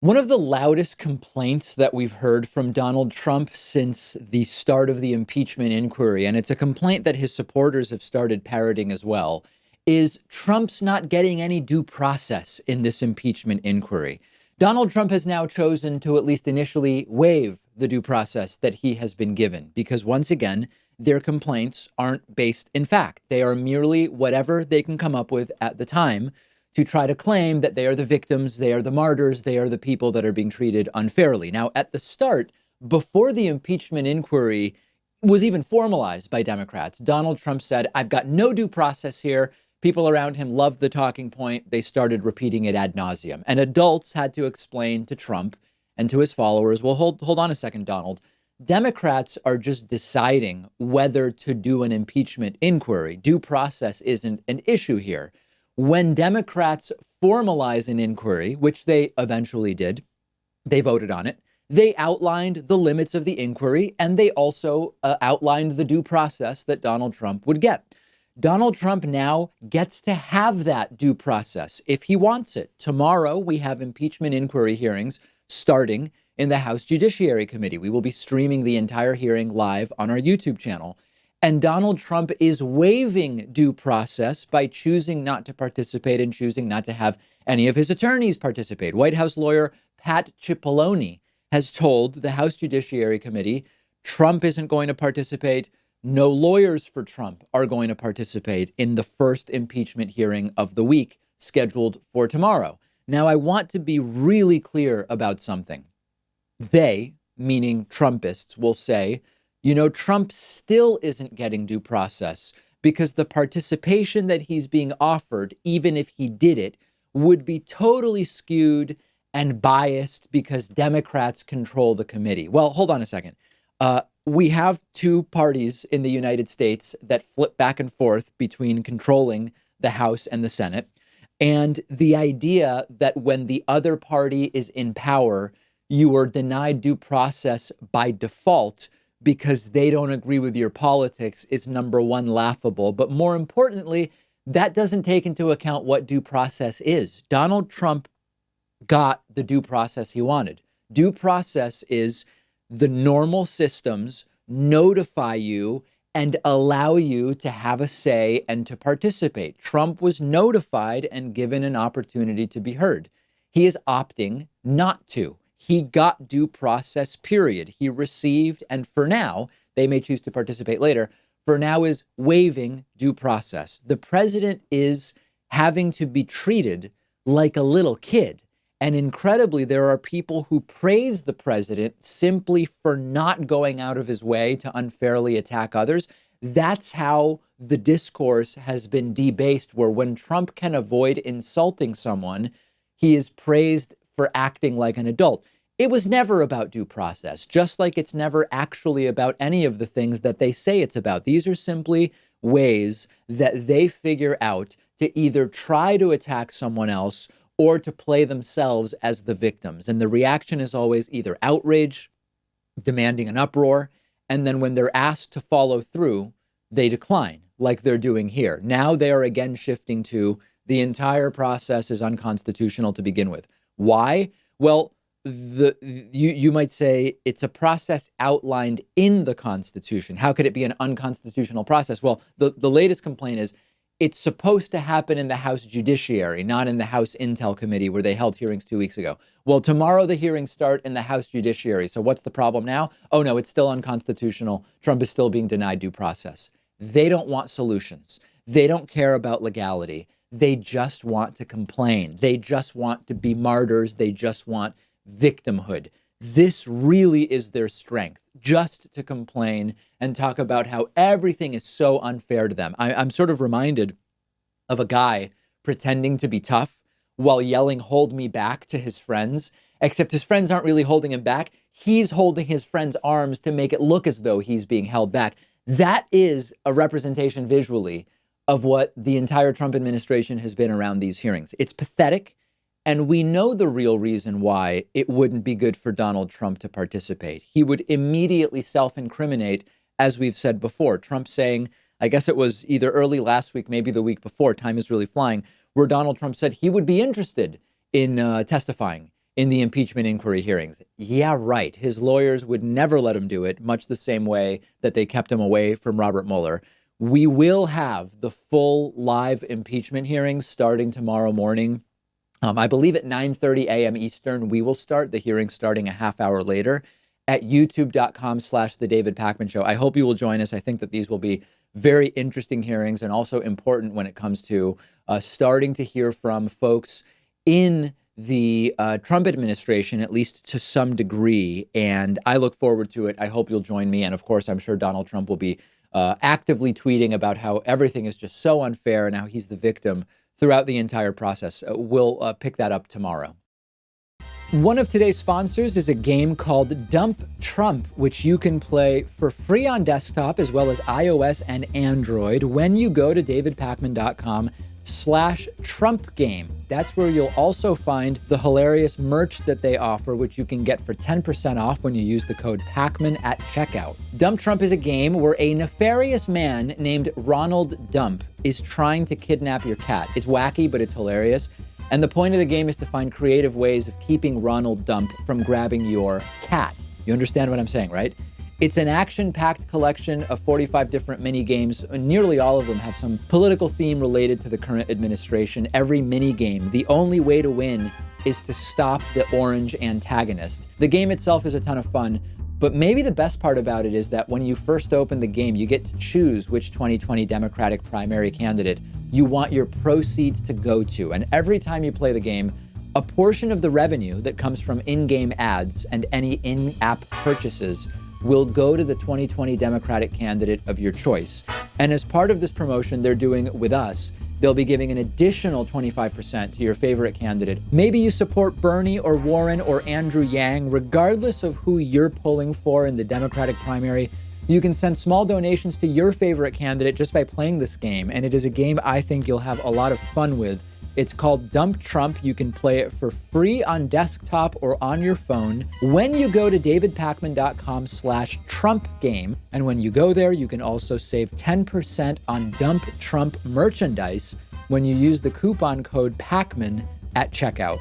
One of the loudest complaints that we've heard from Donald Trump since the start of the impeachment inquiry, and it's a complaint that his supporters have started parroting as well, is Trump's not getting any due process in this impeachment inquiry. Donald Trump has now chosen to at least initially waive the due process that he has been given, because once again, their complaints aren't based in fact. They are merely whatever they can come up with at the time to try to claim that they are the victims, they are the martyrs, they are the people that are being treated unfairly. Now, at the start, before the impeachment inquiry was even formalized by Democrats, Donald Trump said, I've got no due process here. People around him loved the talking point. They started repeating it ad nauseum. And adults had to explain to Trump and to his followers, well, hold on a second, Donald. Democrats are just deciding whether to do an impeachment inquiry. Due process isn't an issue here. When Democrats formalize an inquiry, which they eventually did, they voted on it. They outlined the limits of the inquiry, and they also outlined the due process that Donald Trump would get. Donald Trump now gets to have that due process if he wants it. Tomorrow, we have impeachment inquiry hearings starting in the House Judiciary Committee. We will be streaming the entire hearing live on our YouTube channel. And Donald Trump is waiving due process by choosing not to participate and choosing not to have any of his attorneys participate. White House lawyer Pat Cipollone has told the House Judiciary Committee Trump isn't going to participate. No lawyers for Trump are going to participate in the first impeachment hearing of the week scheduled for tomorrow. Now, I want to be really clear about something. They, meaning Trumpists, will say, you know, Trump still isn't getting due process because the participation that he's being offered, even if he did it, would be totally skewed and biased because Democrats control the committee. Well, hold on a second. We have two parties in the United States that flip back and forth between controlling the House and the Senate. And the idea that when the other party is in power, you are denied due process by default because they don't agree with your politics is number one, laughable. But more importantly, that doesn't take into account what due process is. Donald Trump got the due process he wanted. Due process is the normal systems notify you and allow you to have a say and to participate. Trump was notified and given an opportunity to be heard. He is opting not to. He got due process, period. He received, and for now, they may choose to participate later, for now is waiving due process. The president is having to be treated like a little kid. And incredibly, there are people who praise the president simply for not going out of his way to unfairly attack others. That's how the discourse has been debased, where when Trump can avoid insulting someone, he is praised for acting like an adult. It was never about due process, just like it's never actually about any of the things that they say it's about. These are simply ways that they figure out to either try to attack someone else or to play themselves as the victims. And the reaction is always either outrage, demanding an uproar, and then when they're asked to follow through, they decline, like they're doing here. Now they are again shifting to the entire process is unconstitutional to begin with. Why? Well, you might say it's a process outlined in the Constitution. How could it be an unconstitutional process? Well, the latest complaint is it's supposed to happen in the House Judiciary, not in the House Intel Committee where they held hearings 2 weeks ago. Well, tomorrow the hearings start in the House Judiciary. So what's the problem now? Oh, no, it's still unconstitutional. Trump is still being denied due process. They don't want solutions. They don't care about legality. They just want to complain. They just want to be martyrs. They just want victimhood. This really is their strength, just to complain and talk about how everything is so unfair to them. I'm sort of reminded of a guy pretending to be tough while yelling, "Hold me back" to his friends, except his friends aren't really holding him back. He's holding his friend's arms to make it look as though he's being held back. That is a representation visually of what the entire Trump administration has been around these hearings. It's pathetic. And we know the real reason why it wouldn't be good for Donald Trump to participate. He would immediately self-incriminate, as we've said before. Trump saying, I guess it was either early last week, maybe the week before, time is really flying, where Donald Trump said he would be interested in testifying in the impeachment inquiry hearings. Yeah, right. His lawyers would never let him do it, much the same way that they kept him away from Robert Mueller. We will have the full live impeachment hearings starting tomorrow morning. I believe at 9:30 a.m. Eastern, we will start the hearing starting a half hour later at youtube.com/The David Pakman Show. I hope you will join us. I think that these will be very interesting hearings and also important when it comes to starting to hear from folks in the Trump administration, at least to some degree. And I look forward to it. I hope you'll join me. And of course, I'm sure Donald Trump will be actively tweeting about how everything is just so unfair and how he's the victim throughout the entire process. We'll pick that up tomorrow. One of today's sponsors is a game called Dump Trump, which you can play for free on desktop as well as iOS and Android when you go to davidpakman.com/Trump game. That's where you'll also find the hilarious merch that they offer, which you can get for 10% off when you use the code Pakman at checkout. Dump Trump is a game where a nefarious man named Ronald Dump is trying to kidnap your cat. It's wacky, but it's hilarious. And the point of the game is to find creative ways of keeping Ronald Dump from grabbing your cat. You understand what I'm saying, right? It's an action-packed collection of 45 different mini games. Nearly all of them have some political theme related to the current administration. Every mini game, the only way to win is to stop the orange antagonist. The game itself is a ton of fun, but maybe the best part about it is that when you first open the game, you get to choose which 2020 Democratic primary candidate you want your proceeds to go to. And every time you play the game, a portion of the revenue that comes from in-game ads and any in-app purchases will go to the 2020 Democratic candidate of your choice. And as part of this promotion they're doing with us, they'll be giving an additional 25% to your favorite candidate. Maybe you support Bernie or Warren or Andrew Yang, regardless of who you're pulling for in the Democratic primary. You can send small donations to your favorite candidate just by playing this game, and it is a game I think you'll have a lot of fun with. It's called Dump Trump. You can play it for free on desktop or on your phone when you go to davidpakman.com/Trump game. And when you go there, you can also save 10% on Dump Trump merchandise when you use the coupon code Pakman at checkout.